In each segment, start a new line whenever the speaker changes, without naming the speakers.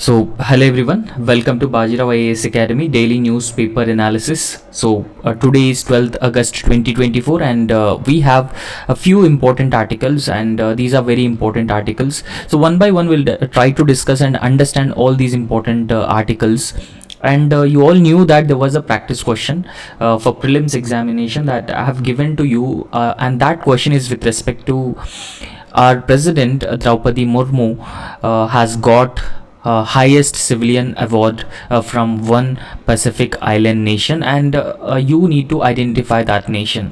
Hello everyone, welcome to Bajirao IAS Academy daily newspaper analysis. Today is 12th August 2024, and we have a few important articles, and these are very important articles. So, one by one, we'll try to discuss and understand all these important articles. And you all knew that there was a practice question for prelims examination that I have given to you, and that question is with respect to our president Draupadi Murmu has got highest civilian award from one Pacific island nation, and you need to identify that nation.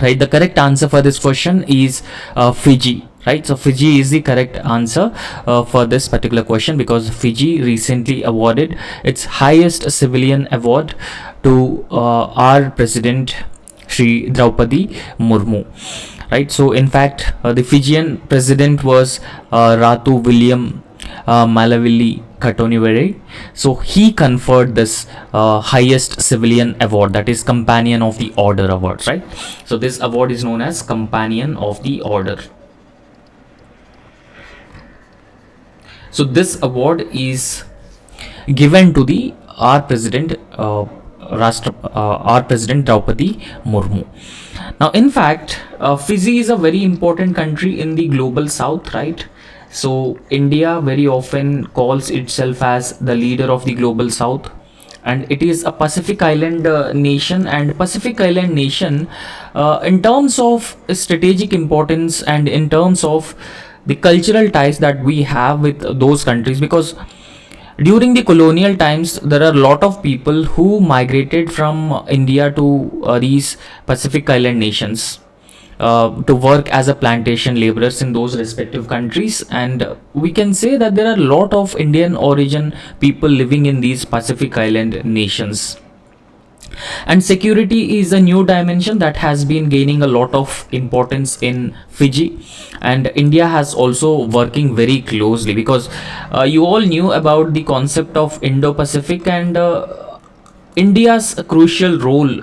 Right, the correct answer for this question is Fiji. Right, so Fiji is the correct answer for this particular question, because Fiji recently awarded its highest civilian award to our president Shri Draupadi Murmu. Right, so in fact the Fijian president was Ratu William Malavili Katonivere. So he conferred this highest civilian award, that is Companion of the Order award, right? So this award is known as Companion of the Order. So this award is given to the our president our president Draupadi Murmu. Now in fact Fiji is a very important country in the global south, right? So India very often calls itself as the leader of the global south, and it is a Pacific Island nation. And Pacific Island nation, in terms of strategic importance and in terms of the cultural ties that we have with those countries, because during the colonial times there are a lot of people who migrated from India to these Pacific Island nations to work as a plantation laborers in those respective countries. And we can say that there are a lot of Indian origin people living in these Pacific Island nations. And security is a new dimension that has been gaining a lot of importance in Fiji, and India has also working very closely, because you all knew about the concept of Indo-Pacific, and India's crucial role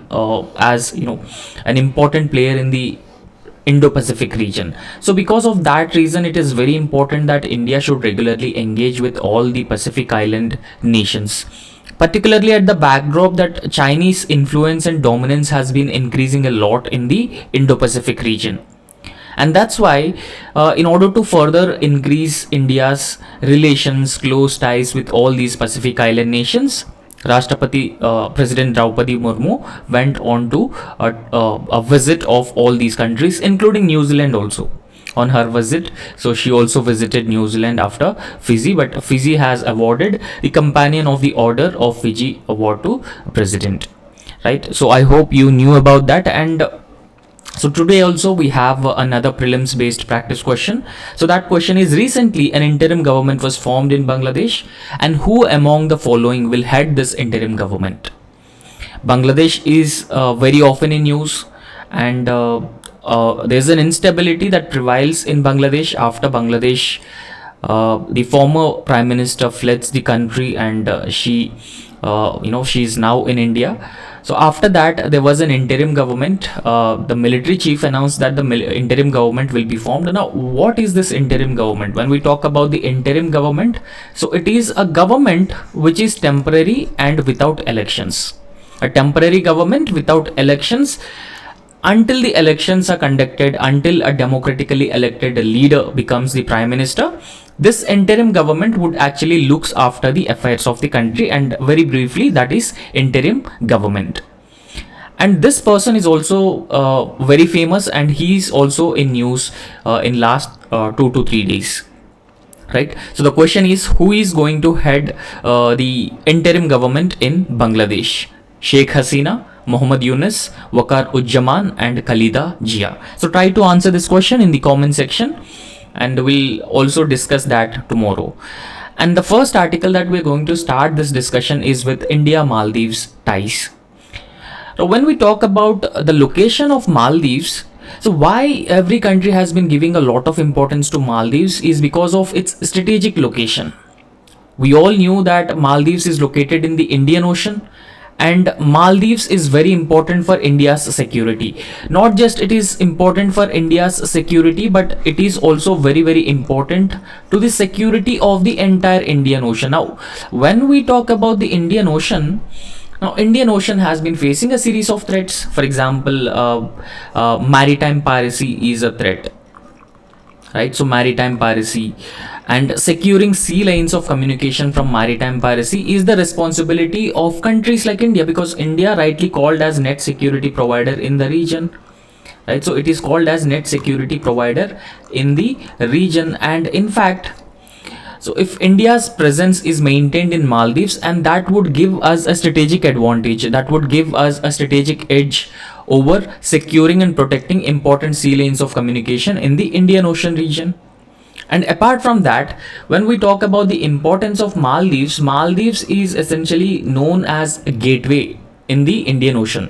as an important player in the Indo-Pacific region. So because of that reason, it is very important that India should regularly engage with all the Pacific Island nations, particularly at the backdrop that Chinese influence and dominance has been increasing a lot in the Indo-Pacific region. And that's why in order to further increase India's relations, close ties with all these Pacific Island nations, Rashtrapati President Draupadi Murmu went on to a visit of all these countries, including New Zealand also on her visit. So she also visited New Zealand after Fiji, but Fiji has awarded the Companion of the Order of Fiji award to President. Right. So I hope you knew about that. And so today also we have another prelims based practice question. So that question is: recently an interim government was formed in Bangladesh, and who among the following will head this interim government? Bangladesh is very often in news, and there's an instability that prevails in Bangladesh after Bangladesh the former prime minister fled the country, and she is now in India. So after that there was an interim government. The military chief announced that the interim government will be formed. Now what is this interim government? When we talk about the interim government, so it is a government which is temporary and without elections. A temporary government without elections until the elections are conducted, until a democratically elected leader becomes the prime minister. This interim government would actually looks after the affairs of the country, and very briefly that is interim government. And this person is also very famous, and he is also in news in last 2 to 3 days. Right. So the question is, who is going to head the interim government in Bangladesh? Sheikh Hasina, Muhammad Yunus, Waqar Ujjaman, and Khalida Jia. So try to answer this question in the comment section, and we'll also discuss that tomorrow. And the first article that we're going to start this discussion is with India-Maldives ties. So when we talk about the location of Maldives, so why every country has been giving a lot of importance to Maldives is because of its strategic location. We all knew that Maldives is located in the Indian Ocean, And Maldives is very important for India's security. Not just it is important for India's security, but it is also very very important to the security of the entire Indian Ocean. Now, when we talk about the Indian Ocean, now Indian Ocean has been facing a series of threats. For example, maritime piracy is a threat, right? So maritime piracy and securing sea lanes of communication from maritime piracy is the responsibility of countries like India, because India rightly called as net security provider in the region, right? So it is called as net security provider in the region. And in fact, so if India's presence is maintained in Maldives, and that would give us a strategic advantage, that would give us a strategic edge over securing and protecting important sea lanes of communication in the Indian Ocean region. And apart from that, when we talk about the importance of Maldives, Maldives is essentially known as a gateway in the Indian Ocean,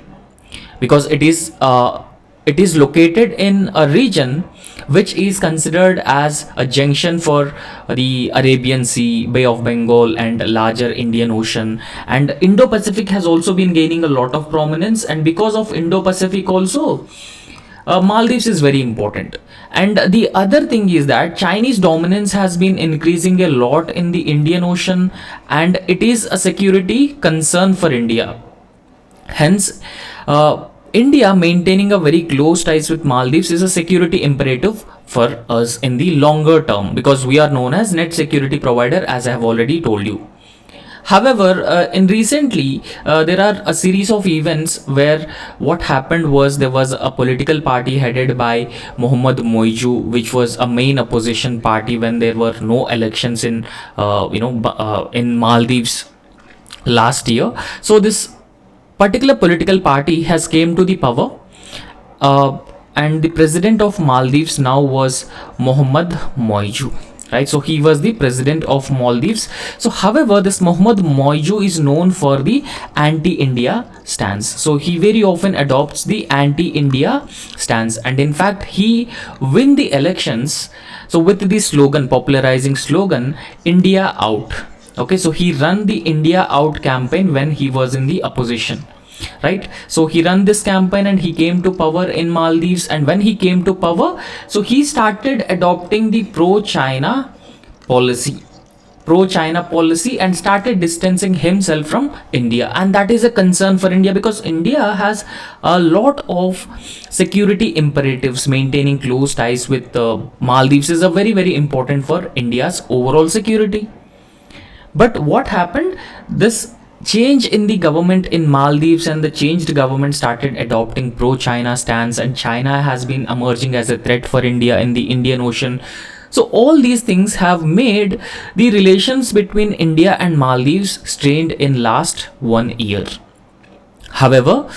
because it is located in a region which is considered as a junction for the Arabian Sea, Bay of Bengal, and larger Indian Ocean. And Indo-Pacific has also been gaining a lot of prominence, and because of Indo-Pacific also, Maldives is very important. And the other thing is that Chinese dominance has been increasing a lot in the Indian Ocean, and it is a security concern for India. Hence, India maintaining a very close ties with Maldives is a security imperative for us in the longer term, because we are known as net security provider, as I have already told you. However, in recently, there are a series of events where what happened was there was a political party headed by Mohammad Moiju, which was a main opposition party when there were no elections in, in Maldives last year. So this particular political party has came to the power, and the president of Maldives now was Mohammad Moiju, right? So he was the president of Maldives. So however, this Mohammad Moiju is known for the anti-India stance. So he very often adopts the anti-India stance, and in fact he win the elections so with the slogan, popularizing slogan, India out. Okay, so he run the India out campaign when he was in the opposition, right? So he ran this campaign and he came to power in Maldives. And when he came to power, so he started adopting the pro-China policy, and started distancing himself from India. And that is a concern for India, because India has a lot of security imperatives. Maintaining close ties with Maldives is a very very important for India's overall security. But what happened? This change in the government in Maldives, and the changed government started adopting pro-China stance, and China has been emerging as a threat for India in the Indian Ocean. So all these things have made the relations between India and Maldives strained in last 1 year. However,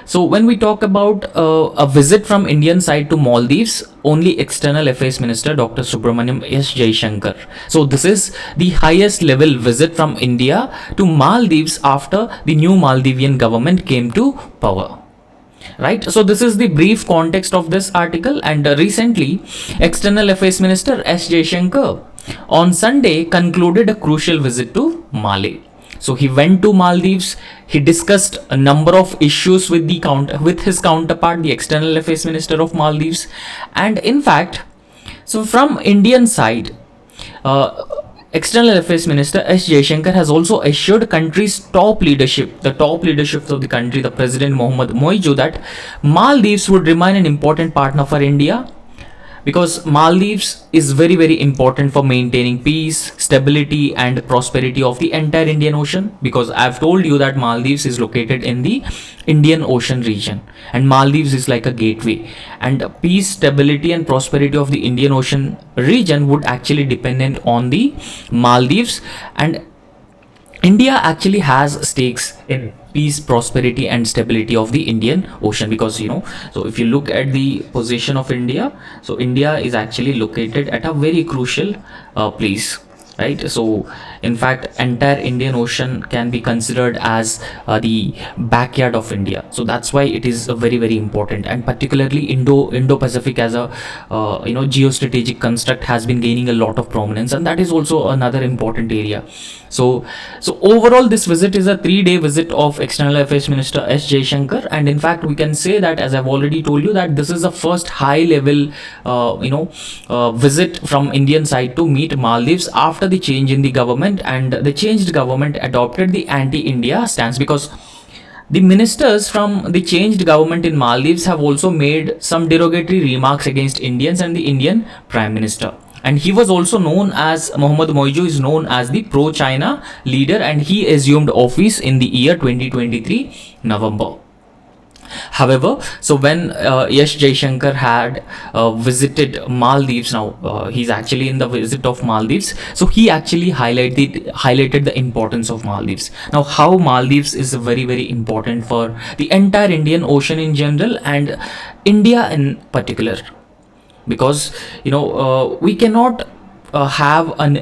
so when we talk about a visit from Indian side to Maldives, only External Affairs Minister Dr. Subramaniam S. Jaishankar. So this is the highest level visit from India to Maldives after the new Maldivian government came to power. Right, so this is the brief context of this article. And recently, External Affairs Minister S. Jaishankar on Sunday concluded a crucial visit to Mali. So he went to Maldives. He discussed a number of issues with his counterpart, the External Affairs Minister of Maldives. And in fact, so from Indian side, External Affairs Minister S. Jaishankar has also assured country's top leadership of the country, the President Mohammad Moiju, that Maldives would remain an important partner for India, because Maldives is very very important for maintaining peace, stability and prosperity of the entire Indian Ocean. Because I've told you that Maldives is located in the Indian Ocean region, and Maldives is like a gateway, and peace, stability and prosperity of the Indian Ocean region would actually dependent on the Maldives. And India actually has stakes in peace, prosperity and stability of the Indian Ocean, because so if you look at the position of India, so India is actually located at a very crucial place, right? So In fact, entire Indian Ocean can be considered as the backyard of India. So that's why it is very very important, and particularly Indo Pacific as a geostrategic construct has been gaining a lot of prominence, and that is also another important area. So overall, this visit is a 3-day visit of External Affairs Minister S. Jaishankar, and in fact, we can say that, as I've already told you, that this is the first high-level, visit from Indian side to meet Maldives after the change in the government, and the changed government adopted the anti-India stance, because the ministers from the changed government in Maldives have also made some derogatory remarks against Indians and the Indian Prime Minister. And he was also known as, Mohammad Moiju is known as the pro-China leader, and he assumed office in the year 2023 November. However, so when Yash Jaishankar had visited Maldives, now he's actually in the visit of Maldives, so he actually highlighted the importance of Maldives. Now, how Maldives is very very important for the entire Indian Ocean in general and India in particular, because we cannot have an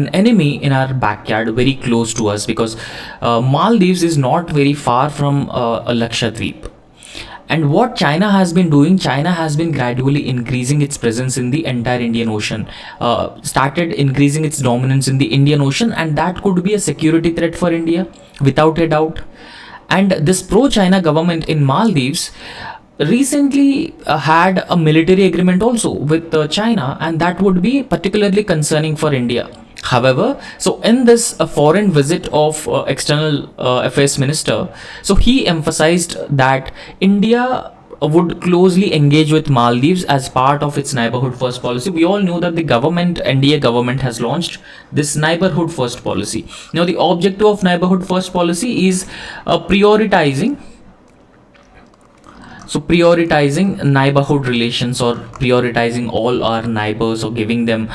enemy in our backyard very close to us, because Maldives is not very far from Lakshadweep. And what China has been doing, China has been gradually increasing its presence in the entire Indian Ocean, started increasing its dominance in the Indian Ocean, and that could be a security threat for India, without a doubt. And this pro-China government in Maldives recently had a military agreement also with China, and that would be particularly concerning for India. However, so in this foreign visit of External Affairs Minister, so he emphasized that India would closely engage with Maldives as part of its neighborhood first policy. We all know that the government, NDA government, has launched this neighborhood first policy. Now, the objective of neighborhood first policy is prioritizing neighborhood relations, or prioritizing all our neighbors, or giving them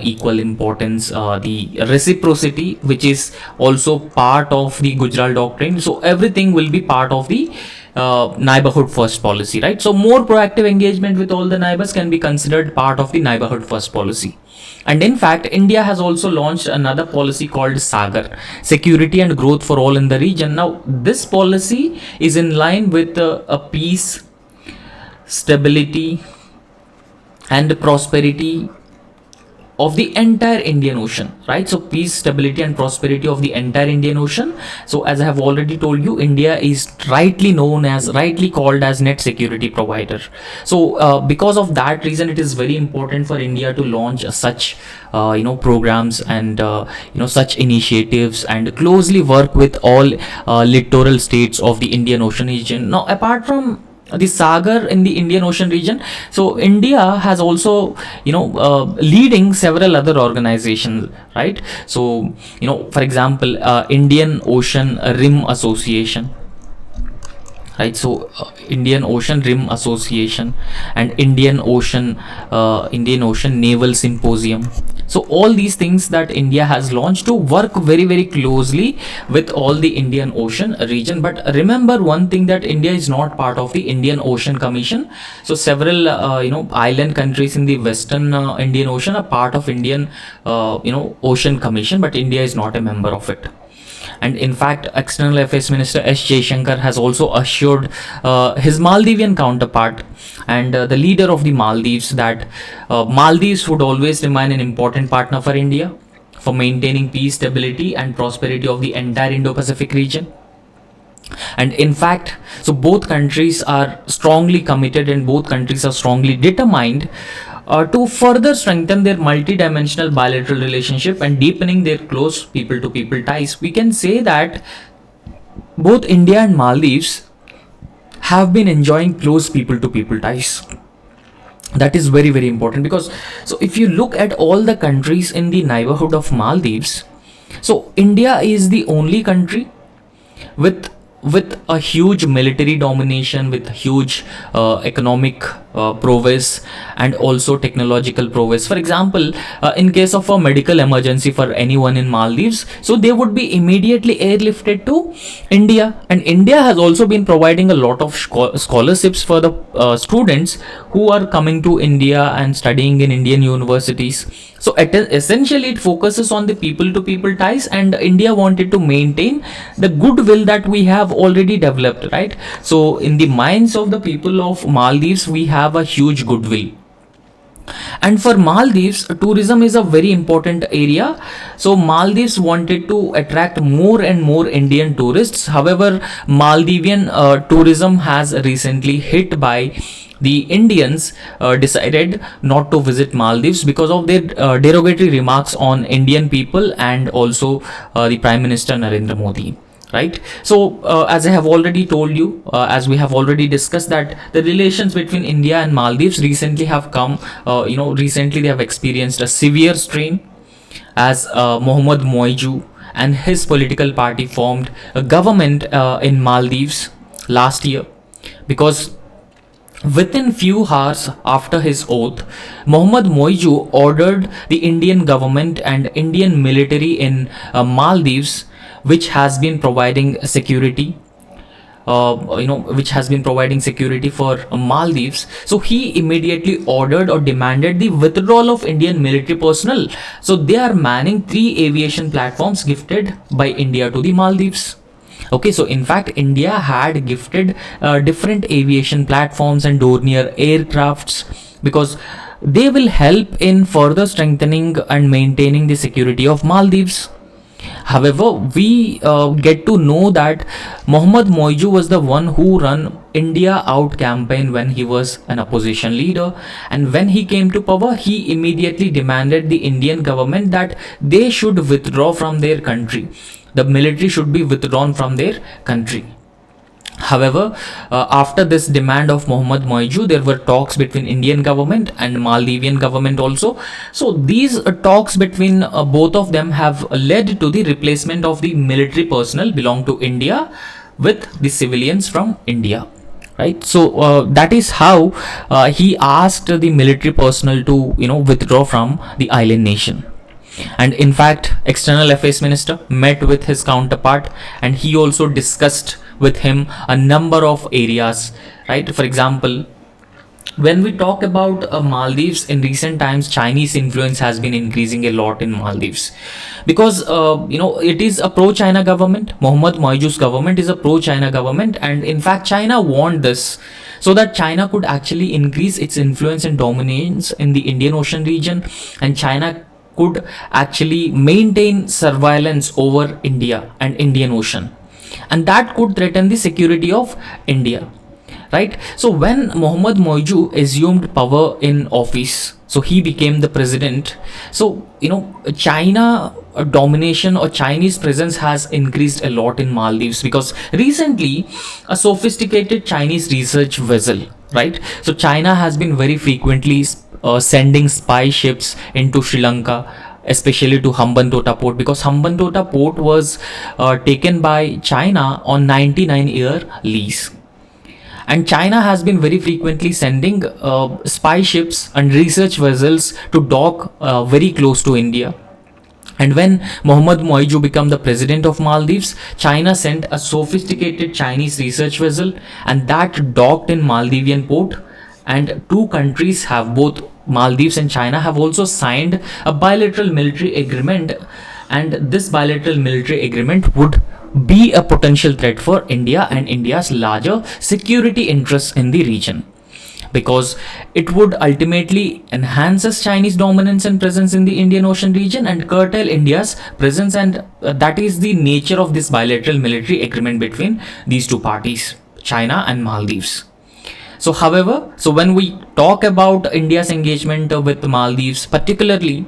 equal importance, the reciprocity, which is also part of the Gujarat doctrine. So everything will be part of the neighborhood first policy, right? So more proactive engagement with all the neighbors can be considered part of the neighborhood first policy. And in fact, India has also launched another policy called Sagar, Security and Growth for All in the region. Now, this policy is in line with a peace, stability, and prosperity of the entire Indian Ocean, right? So peace, stability, and prosperity of the entire Indian Ocean. So as I have already told you, India is rightly called as net security provider. So because of that reason, it is very important for India to launch such programs and such initiatives, and closely work with all littoral states of the Indian Ocean region. Now, apart from the Sagar in the Indian Ocean region, so India has also leading several other organizations, right? So for example, Indian Ocean Rim Association, right? So Indian Ocean Rim Association and Indian Ocean Naval Symposium. So all these things that India has launched to work very very closely with all the Indian Ocean region. But remember one thing, that India is not part of the Indian Ocean Commission. So several island countries in the western Indian Ocean are part of Indian Ocean Commission, but India is not a member of it. And in fact, External Affairs Minister S. Jaishankar has also assured his Maldivian counterpart and the leader of the Maldives that Maldives would always remain an important partner for India for maintaining peace, stability, and prosperity of the entire Indo-Pacific region. And in fact, so both countries are strongly committed, and both countries are strongly determined to further strengthen their multi-dimensional bilateral relationship and deepening their close people-to-people ties. We can say that both India and Maldives have been enjoying close people-to-people ties. That is very very important, because so if you look at all the countries in the neighborhood of Maldives, so India is the only country with a huge military domination, with huge economic prowess, and also technological prowess. For example, in case of a medical emergency for anyone in Maldives, so they would be immediately airlifted to India. And India has also been providing a lot of scholarships for the students who are coming to India and studying in Indian universities. So essentially it focuses on the people to people ties, and India wanted to maintain the goodwill that we have already developed, right? So in the minds of the people of Maldives, we have a huge goodwill. And for Maldives, tourism is a very important area. So Maldives wanted to attract more and more Indian tourists. However, Maldivian tourism has recently hit by the Indians decided not to visit Maldives because of their derogatory remarks on Indian people and also the Prime Minister Narendra Modi, right? So as I have already told you, as we have already discussed, that the relations between India and Maldives recently have come, recently they have experienced a severe strain, as Mohammad Moiju and his political party formed a government in Maldives last year, because within few hours after his oath, Mohammad Moiju ordered the Indian government and Indian military in Maldives, which has been providing security, which has been providing security for Maldives. So he immediately ordered or demanded the withdrawal of Indian military personnel. So they are manning 3 aviation platforms gifted by India to the Maldives. Okay, so in fact, India had gifted different aviation platforms and Dornier aircrafts, because they will help in further strengthening and maintaining the security of Maldives. However, we get to know that Mohammad Moiju was the one who ran India Out campaign when he was an opposition leader, and when he came to power, he immediately demanded the Indian government that they should withdraw from their country. The military should be withdrawn from their country. However, after this demand of Mohammad Moiju, there were talks between Indian government and Maldivian government also. So these talks between both of them have led to the replacement of the military personnel belong to India with the civilians from India. Right, so that is how he asked the military personnel to withdraw from the island nation. And in fact, external affairs minister met with his counterpart, and he also discussed with him a number of areas, right? For example, when we talk about Maldives, in recent times Chinese influence has been increasing a lot in Maldives, because it is a pro-China government. Mohammad Moiju's government is a pro-China government, and in fact China want this so that China could actually increase its influence and dominance in the Indian Ocean region, and China could actually maintain surveillance over India and Indian Ocean, and that could threaten the security of India, right? So when Mohammad Moiju assumed power in office, so he became the president. So China domination or Chinese presence has increased a lot in Maldives, because recently a sophisticated Chinese research vessel, right? So China has been very frequently sending spy ships into Sri Lanka, especially to Hambantota port, because Hambantota port was taken by China on 99-year lease. And China has been very frequently sending spy ships and research vessels to dock very close to India. And when Mohammad Moiju became the president of Maldives, China sent a sophisticated Chinese research vessel, and that docked in Maldivian port. And two countries have, both Maldives and China, have also signed a bilateral military agreement, and this bilateral military agreement would be a potential threat for India and India's larger security interests in the region, because it would ultimately enhance Chinese dominance and presence in the Indian Ocean region and curtail India's presence, and that is the nature of this bilateral military agreement between these two parties, China and Maldives. So however, when we talk about India's engagement with Maldives, particularly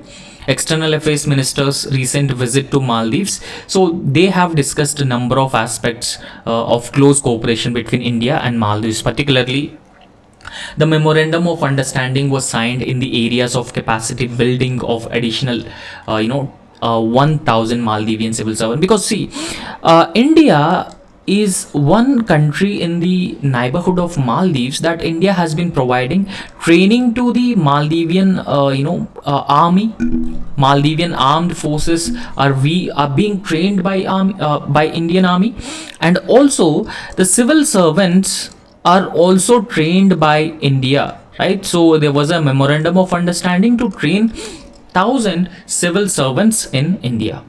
external affairs minister's recent visit to Maldives, so they have discussed a number of aspects of close cooperation between India and Maldives. Particularly, the memorandum of understanding was signed in the areas of capacity building of additional 1000 Maldivian civil servants, because see, India is one country in the neighborhood of Maldives that India has been providing training to the Maldivian army. Maldivian armed forces are being trained by Indian army, and also the civil servants are also trained by India, right? So there was a memorandum of understanding to train 1,000 civil servants in India.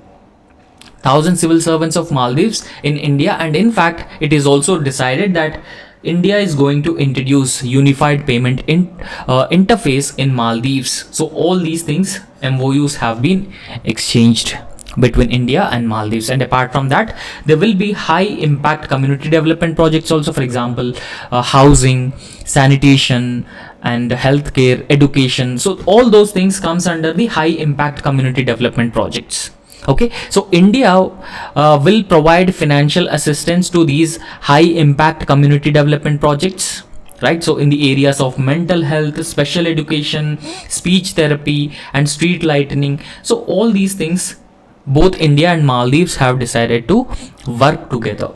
1,000 civil servants of Maldives in India, and in fact it is also decided that India is going to introduce unified payment interface in Maldives. So all these things, MOUs have been exchanged between India and Maldives. And apart from that, there will be high impact community development projects also, for example housing, sanitation and healthcare, education. So all those things comes under the high impact community development projects. Okay, so India will provide financial assistance to these high impact community development projects, right? So in the areas of mental health, special education, speech therapy and street lighting. So all these things, both India and Maldives have decided to work together,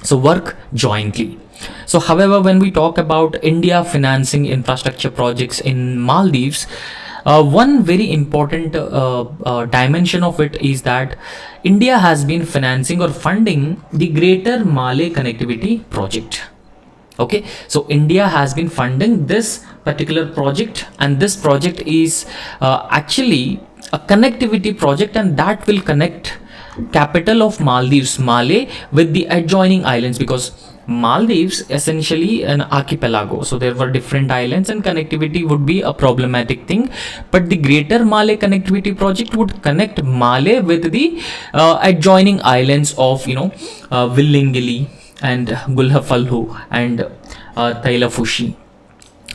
so work jointly. So however, when we talk about India financing infrastructure projects in Maldives, one very important dimension of it is that India has been financing or funding the Greater Malay Connectivity Project. Okay, so India has been funding this particular project, and this project is actually a connectivity project, and that will connect capital of Maldives, Malé, with the adjoining islands, because Maldives essentially an archipelago, so there were different islands and connectivity would be a problematic thing. But the Greater Malay Connectivity Project would connect Malé with the adjoining islands of Villingili and Gulhafalhu and Tailafushi.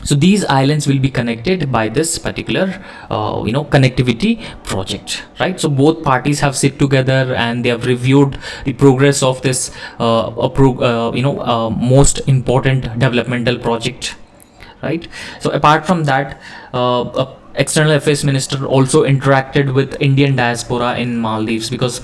So these islands will be connected by this particular connectivity project, right? So both parties have sit together and they have reviewed the progress of this most important developmental project, right? So apart from that, External Affairs Minister also interacted with Indian diaspora in Maldives, because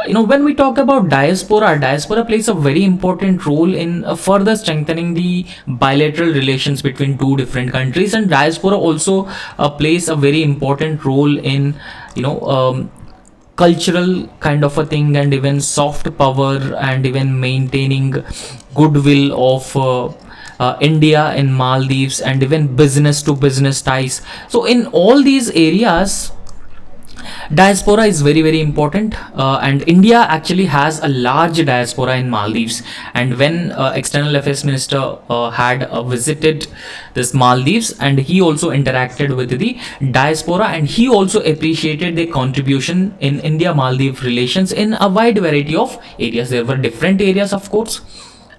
when we talk about diaspora plays a very important role in further strengthening the bilateral relations between two different countries. And diaspora also plays a very important role in cultural kind of a thing, and even soft power, and even maintaining goodwill of India in Maldives, and even business to business ties. So in all these areas, diaspora is very very important, and India actually has a large diaspora in Maldives. And when External Affairs Minister had visited this Maldives, and he also interacted with the diaspora, and he also appreciated their contribution in India Maldives relations in a wide variety of areas. There were different areas, of course,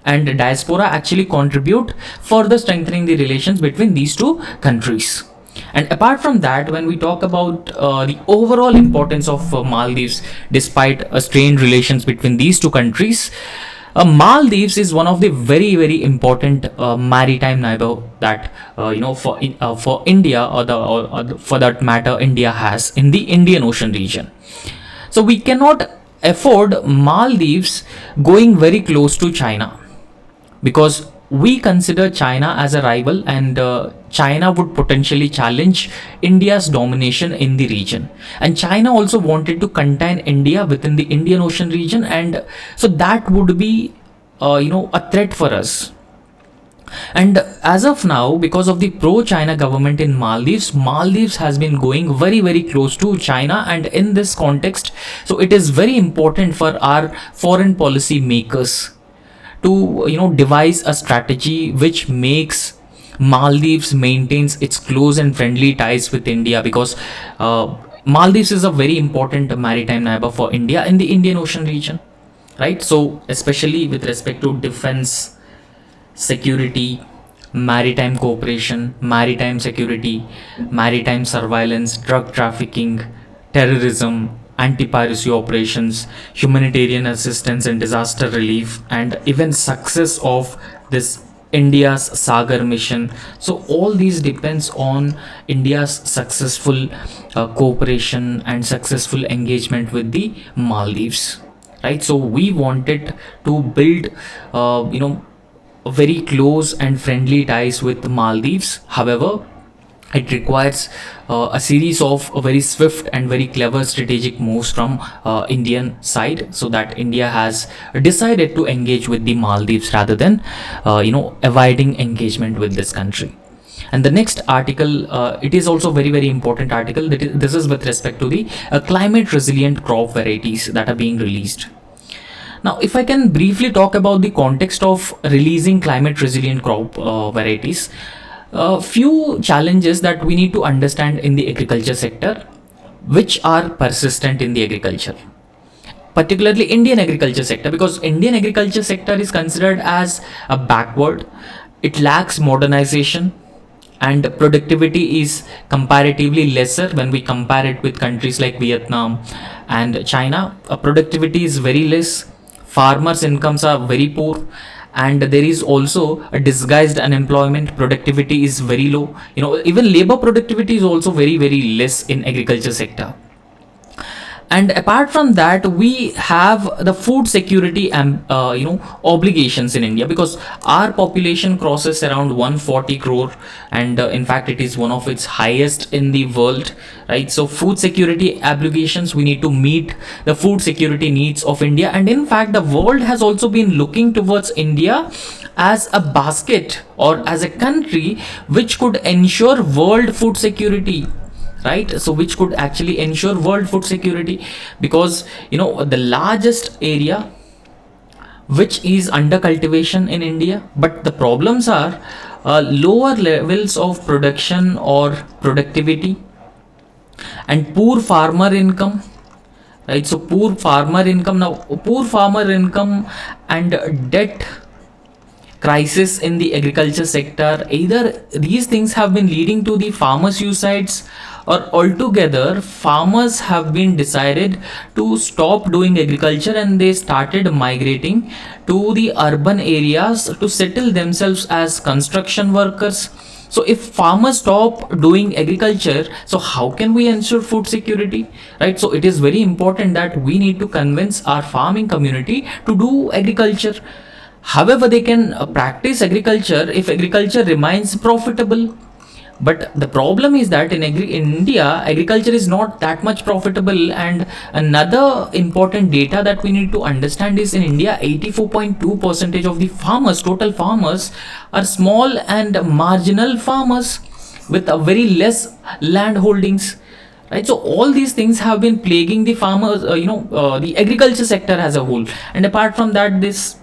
and diaspora actually contribute further strengthening the relations between these two countries. And apart from that, when we talk about the overall importance of Maldives, despite strained relations between these two countries, Maldives is one of the very very important maritime neighbor that for India, or for that matter India has in the Indian Ocean region. So we cannot afford Maldives going very close to China, because we consider China as a rival, and China would potentially challenge India's domination in the region. And China also wanted to contain India within the Indian Ocean region, and so that would be a threat for us. And as of now, because of the pro-China government in Maldives, Maldives has been going very very close to China. And in this context, so it is very important for our foreign policy makers to devise a strategy which makes Maldives maintains its close and friendly ties with India, because Maldives is a very important maritime neighbor for India in the Indian Ocean region, right? So especially with respect to defense, security, maritime cooperation, maritime security, maritime surveillance, drug trafficking, terrorism, anti-piracy operations, humanitarian assistance and disaster relief, and even success of this India's Sagar mission. So all these depends on India's successful cooperation and successful engagement with the Maldives, right? So we wanted to build very close and friendly ties with Maldives. However, it requires a series of very swift and very clever strategic moves from Indian side, so that India has decided to engage with the Maldives rather than avoiding engagement with this country. And the next article, it is also very important article. This is with respect to the climate resilient crop varieties that are being released. Now, if I can briefly talk about the context of releasing climate resilient crop varieties, a few challenges that we need to understand in the agriculture sector, which are persistent in the agriculture, particularly Indian agriculture sector, because Indian agriculture sector is considered as a backward. It lacks modernization, and productivity is comparatively lesser when we compare it with countries like Vietnam and China. Productivity is very less, farmers incomes are very poor, and there is also a disguised unemployment. Productivity is very low, even labor productivity is also very less in agriculture sector. And apart from that, we have the food security and obligations in India, because our population crosses around 140 crore, and in fact it is one of its highest in the world, right? So food security obligations, we need to meet the food security needs of India. And in fact, the world has also been looking towards India as a basket, or as a country which could ensure world food security, right? So which could actually ensure world food security, because the largest area which is under cultivation in India, but the problems are lower levels of production or productivity, and poor farmer income, right? So poor farmer income, now poor farmer income and debt crisis in the agriculture sector, either these things have been leading to the farmer suicides, or altogether farmers have been decided to stop doing agriculture and they started migrating to the urban areas to settle themselves as construction workers. So if farmers stop doing agriculture, so how can we ensure food security, right? So it is very important that we need to convince our farming community to do agriculture. However, they can practice agriculture if agriculture remains profitable. But the problem is that in India, agriculture is not that much profitable. And another important data that we need to understand is in India, 84.2% of the farmers, total farmers, are small and marginal farmers with a very less land holdings. Right, so all these things have been plaguing the farmers, the agriculture sector as a whole. And apart from that, this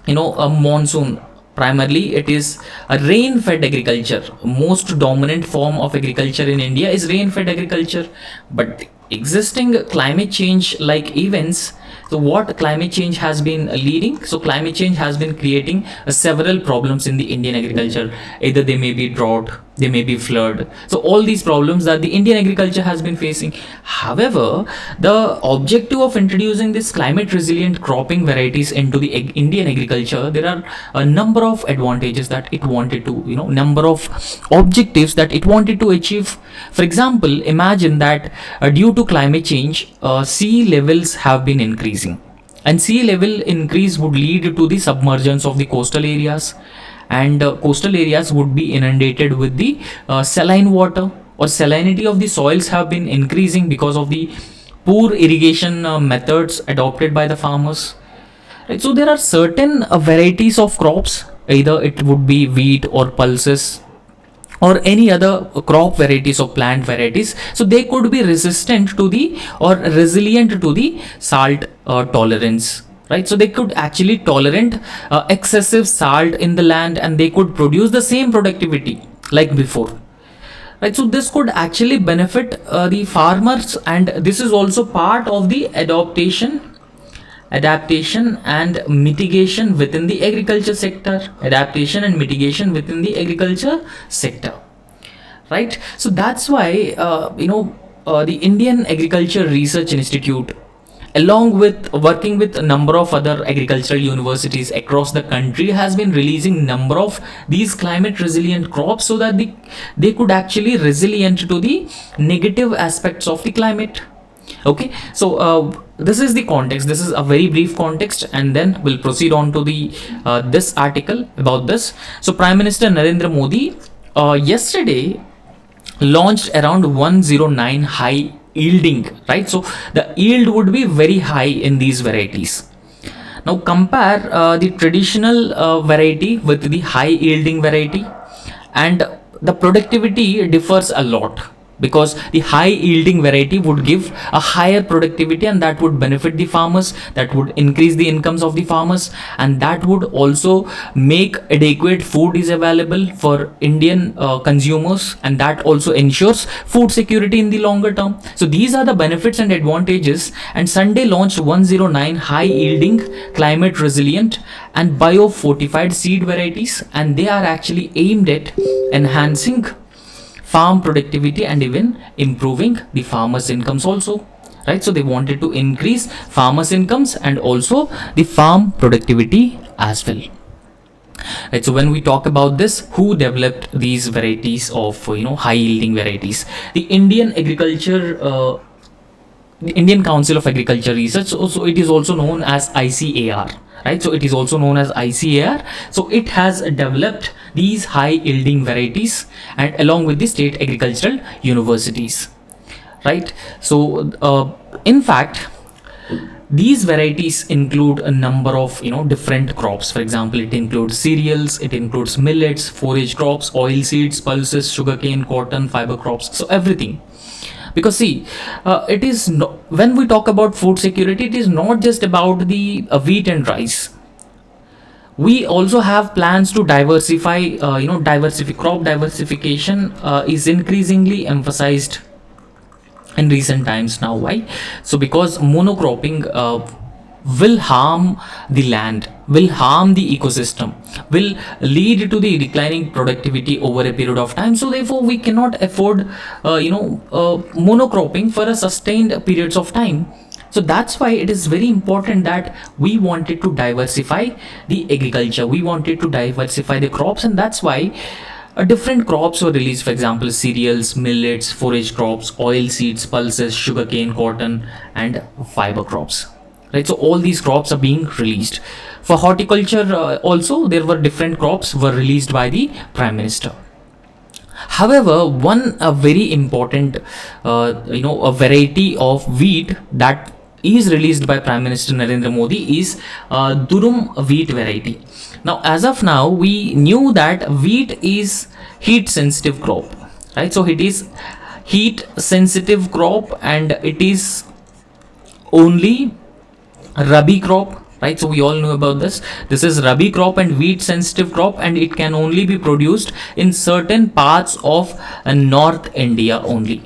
a monsoon, primarily it is a rain fed agriculture. Most dominant form of agriculture in India is rain fed agriculture. But existing climate change like events, so what climate change has been leading, so climate change has been creating several problems in the Indian agriculture. Either they may be drought, they may be flood, so all these problems that the Indian agriculture has been facing. However, the objective of introducing this climate resilient cropping varieties into the Indian agriculture, there are a number of advantages that it wanted to, number of objectives that it wanted to achieve. For example, imagine that due to climate change, sea levels have been increasing, and sea level increase would lead to the submergence of the coastal areas, and coastal areas would be inundated with the saline water, or salinity of the soils have been increasing because of the poor irrigation methods adopted by the farmers, right? So there are certain varieties of crops, either it would be wheat or pulses or any other crop varieties or plant varieties, so they could be resistant to the, or resilient to the salt tolerance, right? So they could actually tolerate excessive salt in the land, and they could produce the same productivity like before, right? So this could actually benefit the farmers, and this is also part of the adaptation and mitigation within the agriculture sector, right? So that's why the Indian Agriculture Research Institute, along with working with a number of other agricultural universities across the country, has been releasing number of these climate resilient crops, so that they could actually resilient to the negative aspects of the climate. Okay, so this is the context, this is a very brief context, and then we'll proceed on to the this article about this. So Prime Minister Narendra Modi yesterday launched around 109 high yielding, right? So the yield would be very high in these varieties. Now compare the traditional variety with the high yielding variety, and the productivity differs a lot, because the high yielding variety would give a higher productivity, and that would benefit the farmers, that would increase the incomes of the farmers, and that would also make adequate food is available for Indian consumers, and that also ensures food security in the longer term. So these are the benefits and advantages, and Sunday launched 109 high yielding, climate resilient and bio fortified seed varieties, and they are actually aimed at enhancing farm productivity and even improving the farmers incomes also, right? So they wanted to increase farmers incomes and also the farm productivity as well, right? So when we talk about this, who developed these varieties of high yielding varieties? The Indian Council of Agriculture Research, so it is also known as ICAR, right? So it is also known as ICAR. So it has developed these high yielding varieties, and along with the state agricultural universities, right? So in fact, these varieties include a number of different crops. For example, it includes cereals, it includes millets, forage crops, oil seeds, pulses, sugarcane, cotton, fiber crops, so everything. Because see, it is when we talk about food security, it is not just about the wheat and rice. We also have plans to diversify. Crop diversification is increasingly emphasized in recent times now. Why? So because monocropping will harm the land, will harm the ecosystem, will lead to the declining productivity over a period of time. So therefore we cannot afford monocropping for a sustained periods of time. So that's why it is very important that we wanted to diversify the agriculture, we wanted to diversify the crops, and that's why different crops were released. For example, cereals, millets, forage crops, oil seeds, pulses, sugarcane, cotton, and fiber crops, right? So all these crops are being released. For horticulture also, there were different crops were released by the Prime Minister. However, one very important a variety of wheat that is released by Prime Minister Narendra Modi is durum wheat variety. Now as of now, we knew that wheat is heat sensitive crop, right? So it is heat sensitive crop, and it is only rabi crop, right? So we all know about this. This is rabi crop and wheat sensitive crop, and it can only be produced in certain parts of North India only.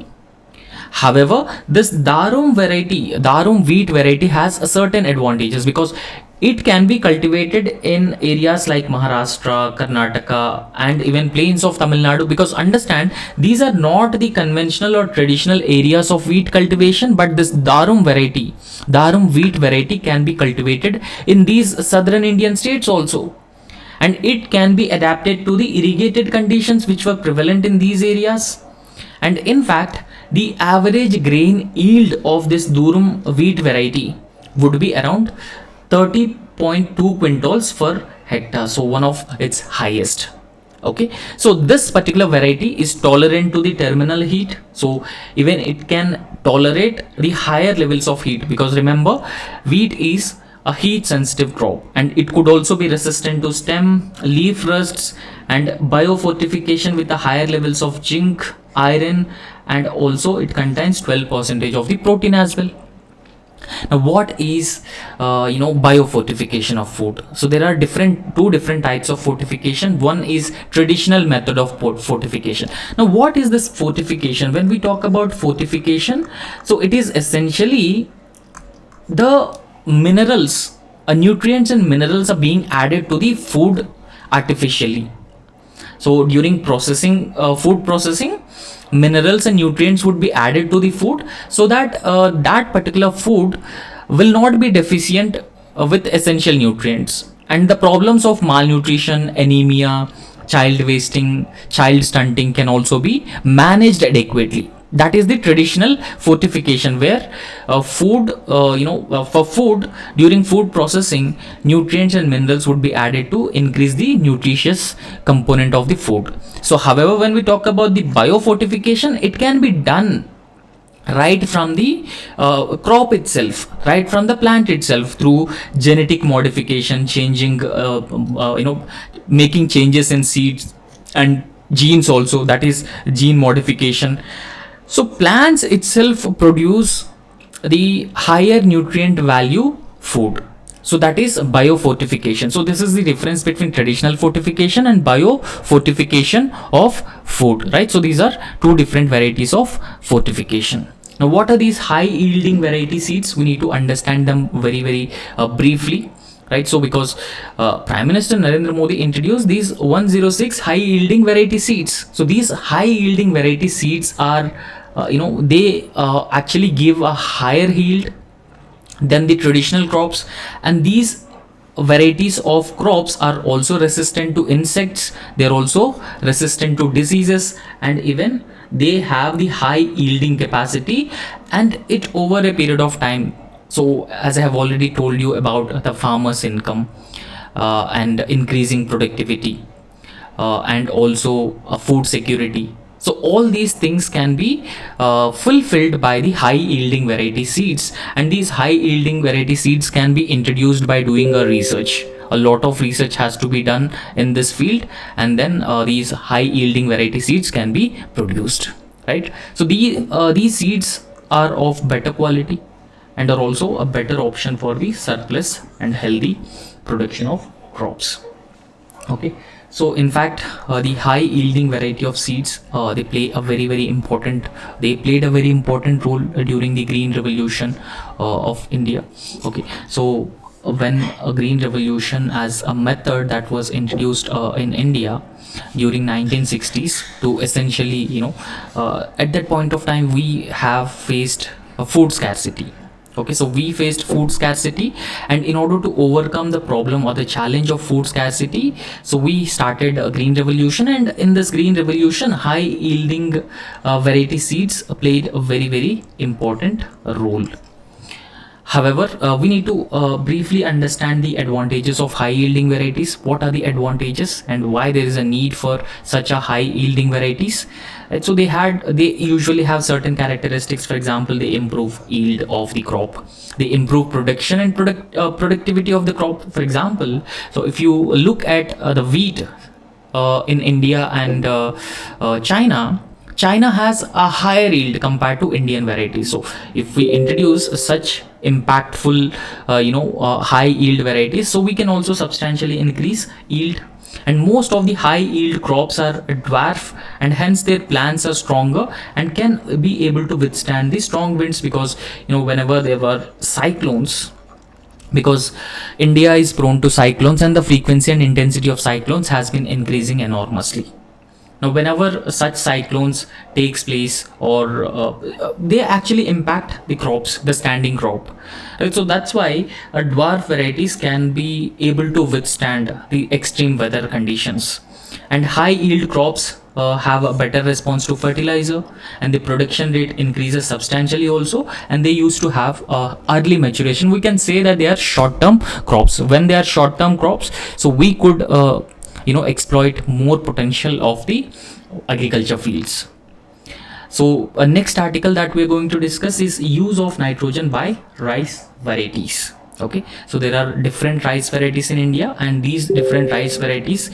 However, this darum wheat variety has a certain advantages, because it can be cultivated in areas like Maharashtra, Karnataka, and even plains of Tamil Nadu. Because understand, these are not the conventional or traditional areas of wheat cultivation, but this darum wheat variety can be cultivated in these southern Indian states also, and it can be adapted to the irrigated conditions which were prevalent in these areas. And in fact, the average grain yield of this durum wheat variety would be around 30.2 quintals per hectare, so one of its highest. Okay, so this particular variety is tolerant to the terminal heat, so even it can tolerate the higher levels of heat, because remember, wheat is a heat sensitive crop, and it could also be resistant to stem, leaf rusts, and biofortification with the higher levels of zinc, iron, and also it contains 12% of the protein as well. Now what is biofortification of food? So there are two different types of fortification. One is traditional method of fortification. Now what is this fortification? When we talk about fortification, so it is essentially the minerals, nutrients and minerals are being added to the food artificially. So during processing, food processing, minerals and nutrients would be added to the food, so that that particular food will not be deficient with essential nutrients, and the problems of malnutrition, anemia, child wasting, child stunting can also be managed adequately. That is the traditional fortification, where for food, during food processing, nutrients and minerals would be added to increase the nutritious component of the food. So however, when we talk about the biofortification, it can be done right from the crop itself, right from the plant itself, through genetic modification, changing making changes in seeds and genes also, that is gene modification. So plants itself produce the higher nutrient value food, so that is biofortification. So this is the difference between traditional fortification and biofortification of food, right? So these are two different varieties of fortification. Now what are these high yielding variety seeds? We need to understand them very briefly, right? So because Prime Minister Narendra Modi introduced these 106 high yielding variety seeds. So these high yielding variety seeds are they actually give a higher yield than the traditional crops, and these varieties of crops are also resistant to insects, they are also resistant to diseases, and even they have the high yielding capacity, and it over a period of time. So as I have already told you about the farmers income and increasing productivity and also food security. So all these things can be fulfilled by the high yielding variety seeds, and these high yielding variety seeds can be introduced by doing a research. A lot of research has to be done in this field, and then these high yielding variety seeds can be produced, right? So these seeds are of better quality and are also a better option for the surplus and healthy production of crops. Okay, so in fact the high yielding variety of seeds they played a very important role during the green revolution of India. Okay, so when a green revolution as a method that was introduced in India during 1960s, to essentially at that point of time we have faced a food scarcity. Okay, so we faced food scarcity, and in order to overcome the problem or the challenge of food scarcity, so we started a green revolution, and in this green revolution high yielding variety seeds played a very important role. However, we need to briefly understand the advantages of high yielding varieties. What are the advantages and why there is a need for such a high yielding varieties? Right, so they usually have certain characteristics. For example, they improve yield of the crop, they improve production and productivity of the crop. For example, so if you look at the wheat in India and China has a higher yield compared to Indian varieties. So if we introduce such impactful high yield varieties, so we can also substantially increase yield. And most of the high yield crops are dwarf, and hence their plants are stronger and can be able to withstand the strong winds, because whenever there were cyclones, because India is prone to cyclones and the frequency and intensity of cyclones has been increasing enormously. Now whenever such cyclones takes place, or they actually impact the crops, the standing crop, right? So that's why dwarf varieties can be able to withstand the extreme weather conditions, and high yield crops have a better response to fertilizer, and the production rate increases substantially also, and they used to have early maturation. We can say that they are short term crops. When they are short term crops, so we could exploit more potential of the agriculture fields. So next article that we're going to discuss is use of nitrogen by rice varieties. Okay, so there are different rice varieties in India, and these different rice varieties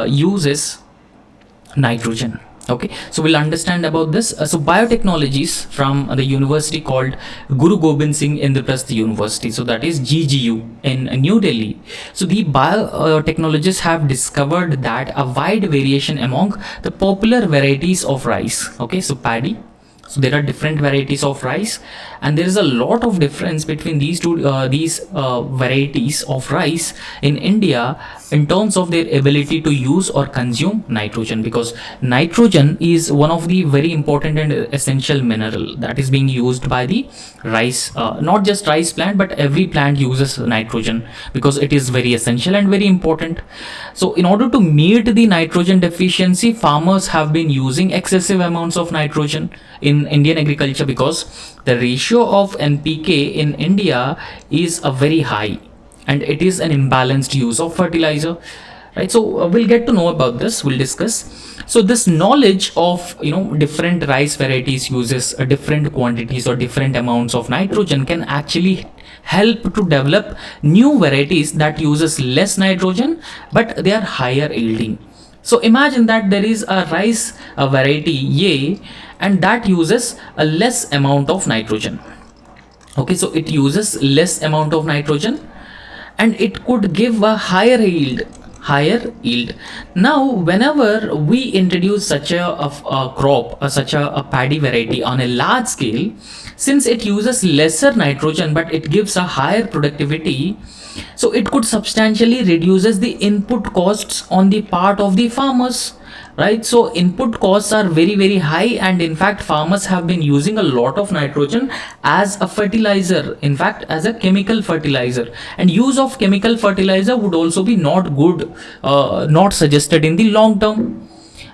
uses nitrogen. Okay, so we'll understand about this. So biotechnologies from the university called Guru Gobind Singh Indraprasth University, so that is GGU in New Delhi. So the biotechnologists have discovered that a wide variation among the popular varieties of rice. Okay, so paddy, so there are different varieties of rice, and there is a lot of difference between these varieties of rice in India in terms of their ability to use or consume nitrogen, because nitrogen is one of the very important and essential mineral that is being used by the rice, not just rice plant, but every plant uses nitrogen because it is very essential and very important. So in order to meet the nitrogen deficiency, farmers have been using excessive amounts of nitrogen in Indian agriculture, because the ratio of NPK in India is a very high, and it is an imbalanced use of fertilizer, right? So we'll get to know about this, we'll discuss. So this knowledge of different rice varieties uses different quantities or different amounts of nitrogen can actually help to develop new varieties that uses less nitrogen but they are higher yielding. So imagine that there is a rice variety A, and that uses a less amount of nitrogen. Okay, so it uses less amount of nitrogen, and it could give a higher yield. Now whenever we introduce such a crop, such a paddy variety on a large scale, since it uses lesser nitrogen but it gives a higher productivity, so it could substantially reduces the input costs on the part of the farmers, right? So input costs are very high, and in fact farmers have been using a lot of nitrogen as a fertilizer, in fact as a chemical fertilizer, and use of chemical fertilizer would also be not good, not suggested in the long term,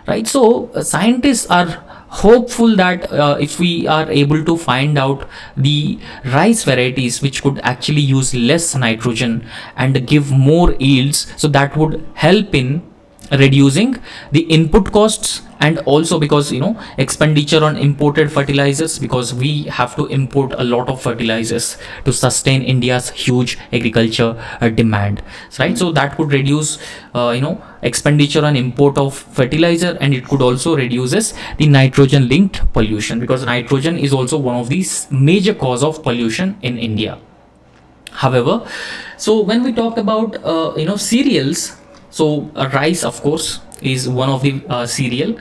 right? So scientists are hopeful that if we are able to find out the rice varieties which could actually use less nitrogen and give more yields, so that would help in reducing the input costs, and also because expenditure on imported fertilizers, because we have to import a lot of fertilizers to sustain India's huge agriculture demand, right? So that could reduce expenditure on import of fertilizer, and it could also reduces the nitrogen linked pollution, because nitrogen is also one of these major cause of pollution in India. However, so when we talk about cereals, so rice of course is one of the cereal.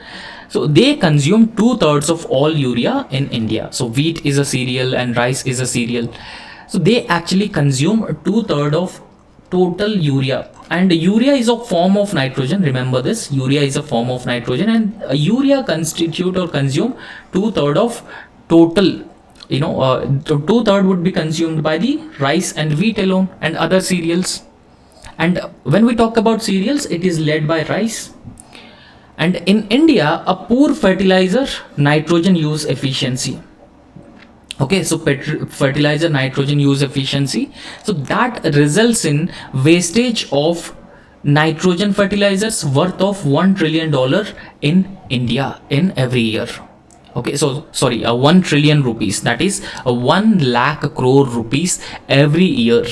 So they consume 2/3 of all urea in India. So wheat is a cereal and rice is a cereal. So they actually consume 2/3 of total urea, and urea is a form of nitrogen. Remember this, urea is a form of nitrogen, and urea constitute or consume 2/3 of total. 2/3 would be consumed by the rice and wheat alone and other cereals. And when we talk about cereals, it is led by rice. And in India, a poor fertilizer nitrogen use efficiency. Okay, so fertilizer nitrogen use efficiency, so that results in wastage of nitrogen fertilizers worth of $1 trillion in India in every year. Okay, so sorry, 1 trillion rupees, that is 1 lakh crore rupees every year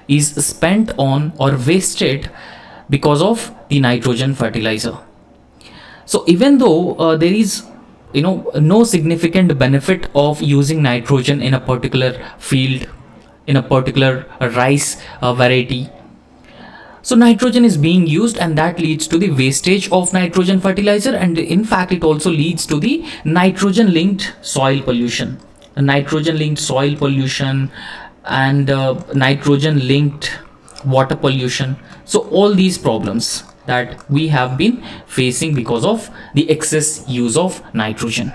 is spent on or wasted because of the nitrogen fertilizer. So even though there is no significant benefit of using nitrogen in a particular field, in a particular rice variety, so nitrogen is being used, and that leads to the wastage of nitrogen fertilizer, and in fact it also leads to the nitrogen linked soil pollution, and nitrogen linked water pollution. So all these problems that we have been facing because of the excess use of nitrogen.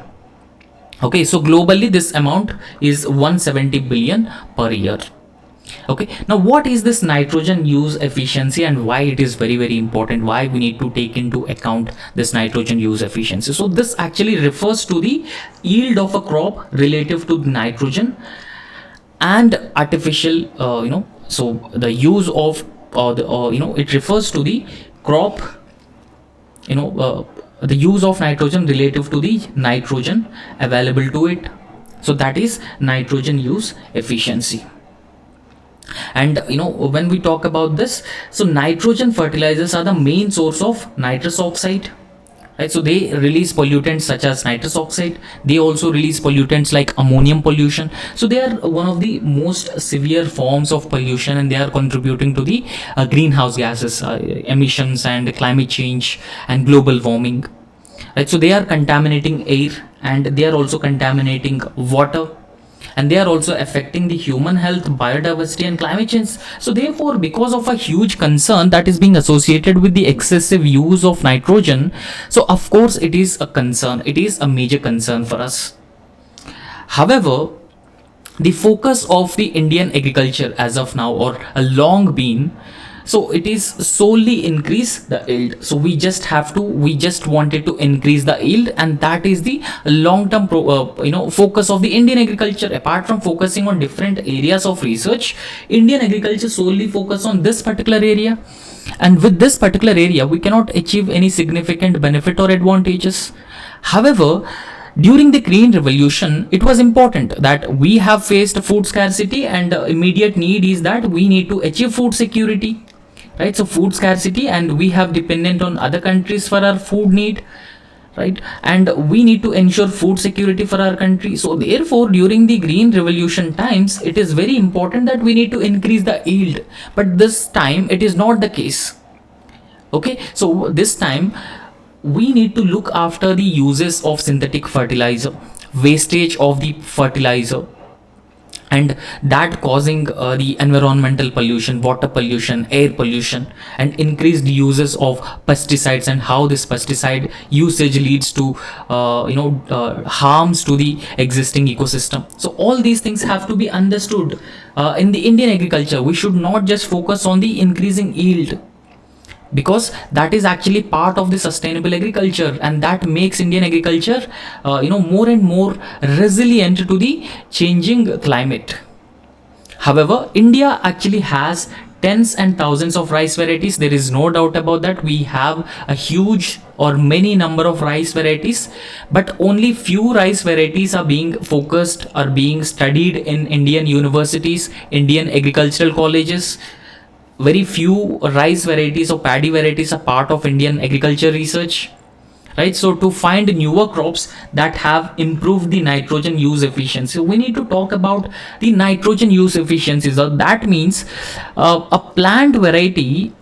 Okay, so globally this amount is 170 billion per year. Okay, now what is this nitrogen use efficiency, and why it is very important, why we need to take into account this nitrogen use efficiency? So this actually refers to the yield of a crop relative to nitrogen and artificial so the use of it refers to the crop, the use of nitrogen relative to the nitrogen available to it. So that is nitrogen use efficiency. And when we talk about this, so nitrogen fertilizers are the main source of nitrous oxide, right? So they release pollutants such as nitrous oxide. They also release pollutants like ammonium pollution. So they are one of the most severe forms of pollution, and they are contributing to the greenhouse gases emissions and climate change and global warming, right? So they are contaminating air, and they are also contaminating water, and they are also affecting the human health, biodiversity and climate change. So therefore, because of a huge concern that is being associated with the excessive use of nitrogen, so of course it is a concern, it is a major concern for us. However, the focus of the Indian agriculture as of now, or a long been, so it is solely increase the yield. So we just wanted to increase the yield, and that is the long term focus of the Indian agriculture. Apart from focusing on different areas of research, Indian agriculture solely focus on this particular area, and with this particular area we cannot achieve any significant benefit or advantages. However, during the Green Revolution, it was important that we have faced food scarcity, and immediate need is that we need to achieve food security, right? So food scarcity, and we have dependent on other countries for our food need, right? And we need to ensure food security for our country. So therefore, during the green revolution times, it is very important that we need to increase the yield, but this time it is not the case. Okay, so this time we need to look after the uses of synthetic fertilizer, wastage of the fertilizer, and that causing the environmental pollution, water pollution, air pollution, and increased uses of pesticides, and how this pesticide usage leads to harms to the existing ecosystem. So all these things have to be understood. In the Indian agriculture, we should not just focus on the increasing yield, because that is actually part of the sustainable agriculture, and that makes Indian agriculture more and more resilient to the changing climate. However, India actually has tens and thousands of rice varieties. There is no doubt about that. We have a huge or many number of rice varieties, but only few rice varieties are being focused or being studied in Indian universities, Indian agricultural colleges. Very few rice varieties or paddy varieties are part of Indian agriculture research, right? So to find newer crops that have improved the nitrogen use efficiency, we need to talk about the nitrogen use efficiency. So that means a plant variety,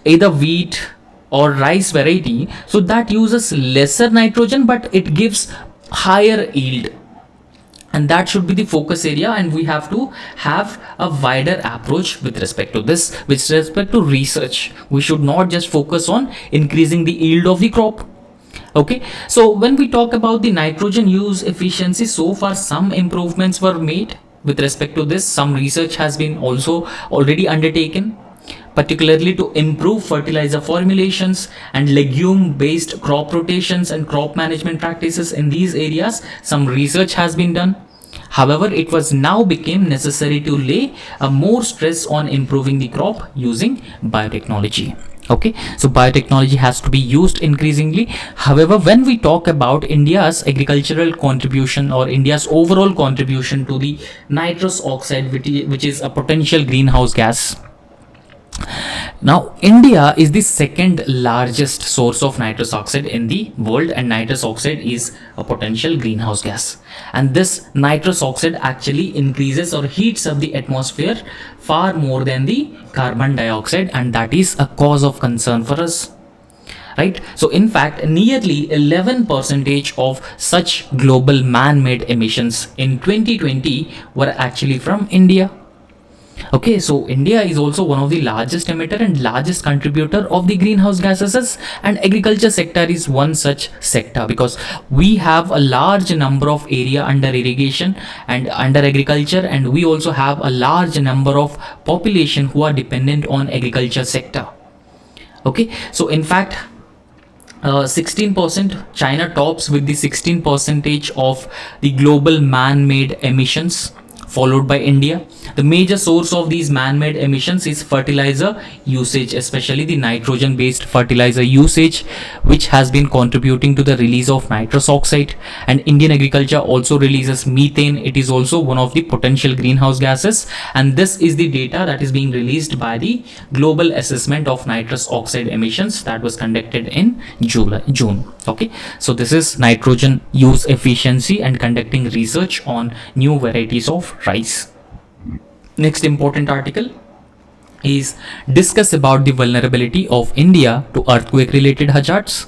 either wheat or rice variety, so that uses lesser nitrogen but it gives higher yield, and that should be the focus area, and we have to have a wider approach with respect to this, with respect to research. We should not just focus on increasing the yield of the crop. Okay, so when we talk about the nitrogen use efficiency, so far some improvements were made with respect to this. Some research has been also already undertaken, particularly to improve fertilizer formulations and legume based crop rotations and crop management practices. In these areas, some research has been done. However, it was now became necessary to lay a more stress on improving the crop using biotechnology. Okay, so biotechnology has to be used increasingly. However, when we talk about India's agricultural contribution or India's overall contribution to the nitrous oxide, which is a potential greenhouse gas, now India is the second largest source of nitrous oxide in the world, and nitrous oxide is a potential greenhouse gas, and this nitrous oxide actually increases or heats up the atmosphere far more than the carbon dioxide, and that is a cause of concern for us, right? So in fact, nearly 11% of such global man-made emissions in 2020 were actually from India. Okay, so India is also one of the largest emitter and largest contributor of the greenhouse gases, and agriculture sector is one such sector, because we have a large number of area under irrigation and under agriculture, and we also have a large number of population who are dependent on agriculture sector. Okay, so in fact 16%, China tops with the 16% of the global man-made emissions, followed by India. The major source of these man-made emissions is fertilizer usage, especially the nitrogen-based fertilizer usage, which has been contributing to the release of nitrous oxide. And Indian agriculture also releases methane. It is also one of the potential greenhouse gases, and this is the data that is being released by the Global Assessment of Nitrous Oxide Emissions that was conducted in June. Okay, so this is nitrogen use efficiency and conducting research on new varieties of rice. Next important article is discuss about the vulnerability of India to earthquake related hazards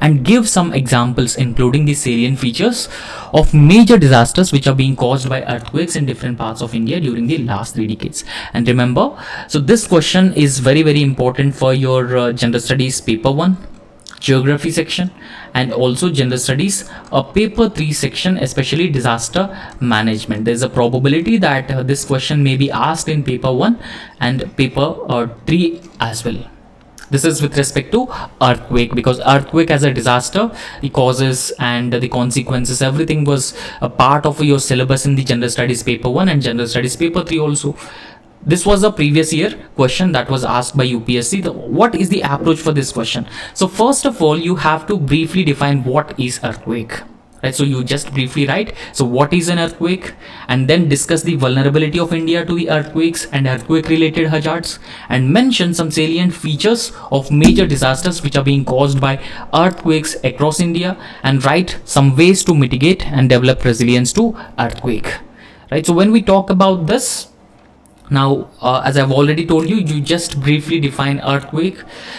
and give some examples including the salient features of major disasters which are being caused by earthquakes in different parts of India during the last 3 decades. And remember, so this question is very important for your general studies paper 1, geography section, and also general studies paper 3 section, especially disaster management. There's a probability that this question may be asked in paper 1 and paper 3 as well. This is with respect to earthquake, because earthquake as a disaster, the causes and the consequences, everything was a part of your syllabus in the general studies paper 1 and general studies paper 3 also. This was a previous year question that was asked by UPSC. What is the approach for this question? So first of all, you have to briefly define what is earthquake. right? So you just briefly write, so what is an earthquake, and then discuss the vulnerability of India to the earthquakes and earthquake related hazards, and mention some salient features of major disasters which are being caused by earthquakes across India, and write some ways to mitigate and develop resilience to earthquake, right? So when we talk about this, now as I've already told you, you just briefly define earthquake.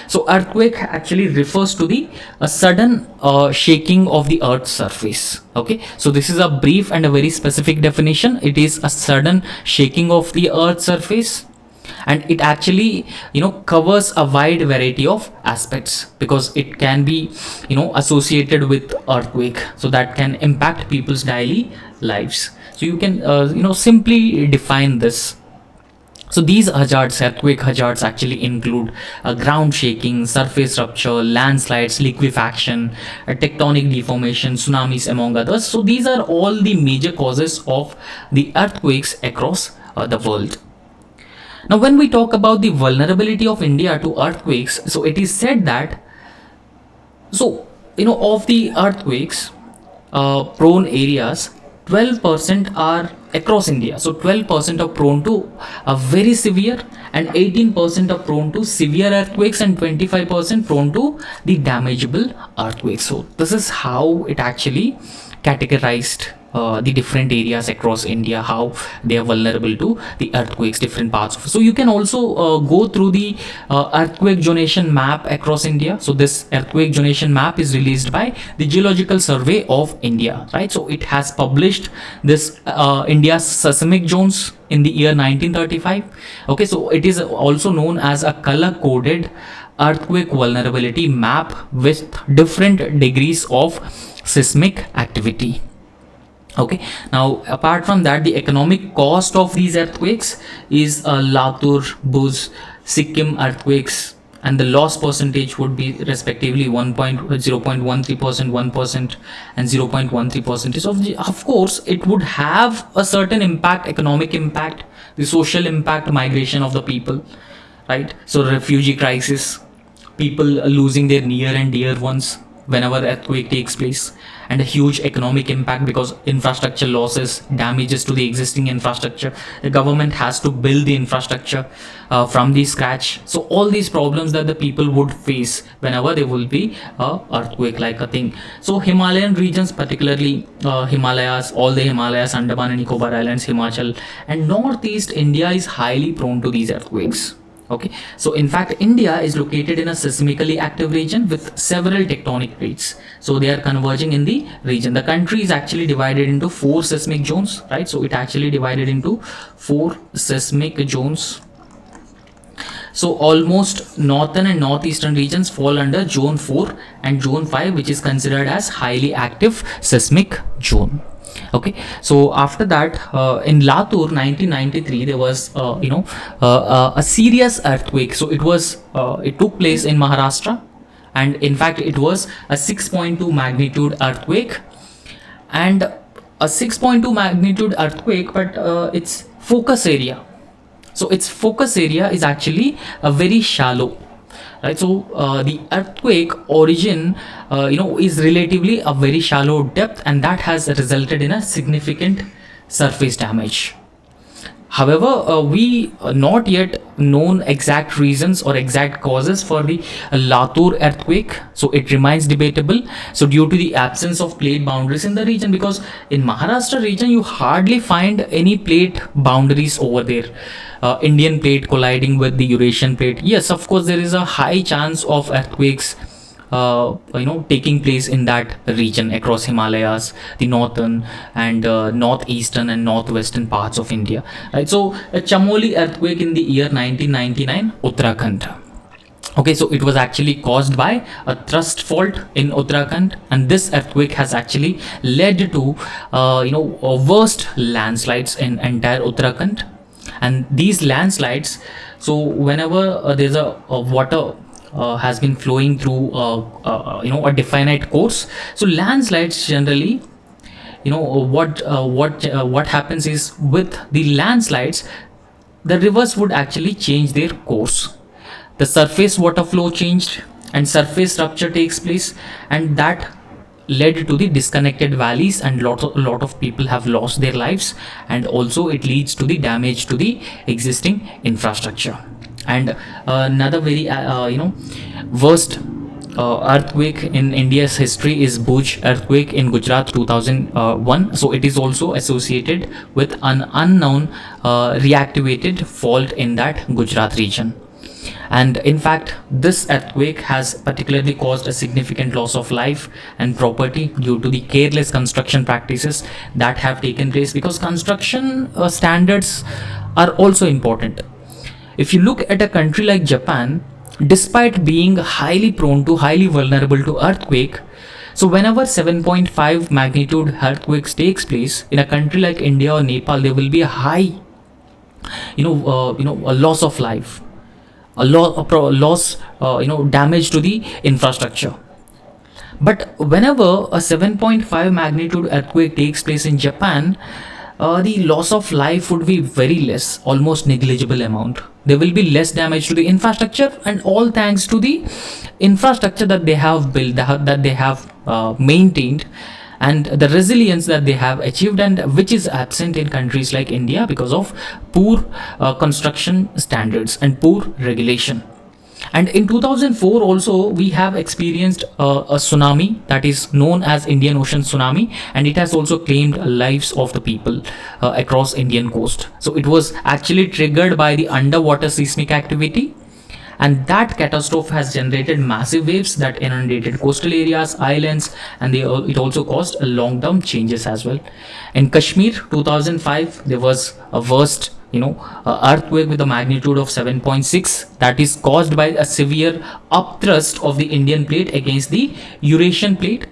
So earthquake actually refers to the a sudden shaking of the earth's surface. Okay, so this is a brief and a very specific definition. It is a sudden shaking of the earth's surface, and it actually covers a wide variety of aspects, because it can be associated with earthquake, so that can impact people's daily lives. So you can simply define this. So these hazards, earthquake hazards, actually include ground shaking, surface rupture, landslides, liquefaction, tectonic deformation, tsunamis, among others. So these are all the major causes of the earthquakes across the world. Now, when we talk about the vulnerability of India to earthquakes, so it is said that, so of the earthquakes prone areas, 12% are across India. So 12% are prone to a very severe, and 18% are prone to severe earthquakes, and 25% prone to the damageable earthquakes. So this is how it actually categorized the different areas across India, how they are vulnerable to the earthquakes, different parts of. So you can also go through the earthquake zonation map across India. So this earthquake zonation map is released by the Geological Survey of India, right? So it has published this India's seismic zones in the year 1935. Okay, so it is also known as a color coded earthquake vulnerability map with different degrees of seismic activity. Okay, now apart from that, the economic cost of these earthquakes is Latur, Bhuj, Sikkim earthquakes, and the loss percentage would be respectively 0.13%, 1%, and 0.13%. Of course, it would have a certain impact, economic impact, the social impact, migration of the people, right? So refugee crisis, people losing their near and dear ones whenever earthquake takes place, and a huge economic impact because infrastructure losses, damages to the existing infrastructure. The government has to build the infrastructure from the scratch. So all these problems that the people would face whenever there will be a earthquake like a thing. So Himalayan regions, particularly Himalayas, all the Himalayas, Andaman and Nicobar Islands, Himachal, and northeast India is highly prone to these earthquakes. Okay, so in fact India is located in a seismically active region with several tectonic plates, so they are converging in the region. The country is actually divided into 4 seismic zones, right? So it actually divided into 4 seismic zones. So almost northern and northeastern regions fall under zone 4 and zone 5, which is considered as highly active seismic zone. Okay, so after that, in Latur 1993 there was a serious earthquake. So it took place in Maharashtra, and in fact it was a 6.2 magnitude earthquake, and a 6.2 magnitude earthquake, but its focus area, so its focus area is actually a very shallow, right? So the earthquake origin is relatively a very shallow depth, and that has resulted in a significant surface damage. However, we not yet known exact reasons or exact causes for the Latur earthquake, so it remains debatable. So due to the absence of plate boundaries in the region, because in Maharashtra region you hardly find any plate boundaries over there. Indian plate colliding with the Eurasian plate. Yes, of course, there is a high chance of earthquakes taking place in that region across Himalayas, the northern and northeastern and northwestern parts of India, right? So a Chamoli earthquake in the year 1999, Uttarakhand. Okay, so it was actually caused by a thrust fault in Uttarakhand, and this earthquake has actually led to worst landslides in entire Uttarakhand. And these landslides, so whenever there's a water has been flowing through a definite course, so landslides generally, what happens is, with the landslides the rivers would actually change their course, the surface water flow changed, and surface rupture takes place, and that led to the disconnected valleys, and lot of people have lost their lives, and also it leads to the damage to the existing infrastructure. And another very worst earthquake in India's history is Bhuj earthquake in Gujarat 2001. So it is also associated with an unknown reactivated fault in that Gujarat region. And in fact, this earthquake has particularly caused a significant loss of life and property due to the careless construction practices that have taken place, because construction standards are also important. If you look at a country like Japan, despite being highly vulnerable to earthquake, so whenever 7.5 magnitude earthquakes takes place in a country like India or Nepal, there will be a high a loss of life, loss, damage to the infrastructure. But whenever a 7.5 magnitude earthquake takes place in Japan, the loss of life would be very less, almost negligible amount. There will be less damage to the infrastructure, and all thanks to the infrastructure that they have built, that they have maintained, and the resilience that they have achieved, and which is absent in countries like India because of poor construction standards and poor regulation. And in 2004 also we have experienced a tsunami that is known as Indian Ocean tsunami, and it has also claimed lives of the people across Indian coast. So it was actually triggered by the underwater seismic activity, and that catastrophe has generated massive waves that inundated coastal areas, islands, and it also caused long-term changes as well. In Kashmir 2005 there was a worst earthquake with a magnitude of 7.6 that is caused by a severe upthrust of the Indian plate against the Eurasian plate,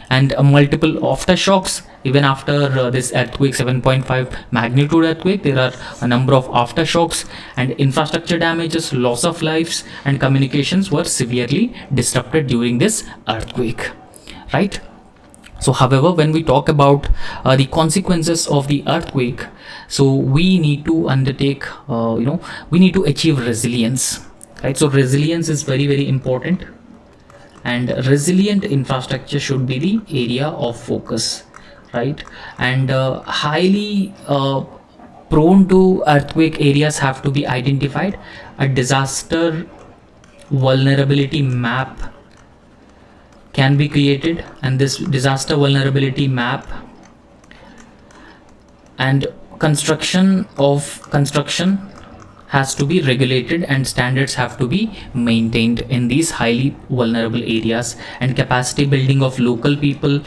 and multiple aftershocks. Even after this earthquake, 7.5 magnitude earthquake, there are a number of aftershocks, and infrastructure damages, loss of lives, and communications were severely disrupted during this earthquake, right? So however, when we talk about the consequences of the earthquake, so we need to undertake we need to achieve resilience, right? So resilience is very important, and resilient infrastructure should be the area of focus, right? And highly prone to earthquake areas have to be identified. A disaster vulnerability map can be created, and this disaster vulnerability map and construction has to be regulated, and standards have to be maintained in these highly vulnerable areas, and capacity building of local people,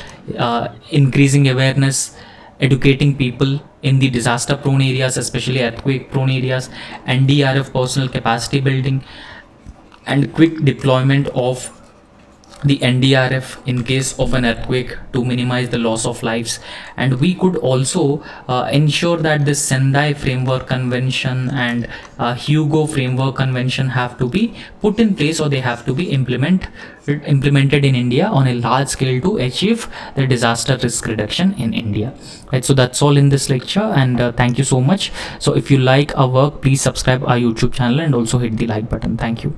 increasing awareness, educating people in the disaster prone areas, especially earthquake prone areas, NDRF personal capacity building, and quick deployment of the NDRF in case of an earthquake to minimize the loss of lives. And we could also ensure that this Sendai Framework Convention and Hugo Framework Convention have to be put in place, or they have to be implemented in India on a large scale to achieve the disaster risk reduction in India, right? So that's all in this lecture, and thank you so much. So if you like our work, please subscribe our YouTube channel and also hit the like button. Thank you.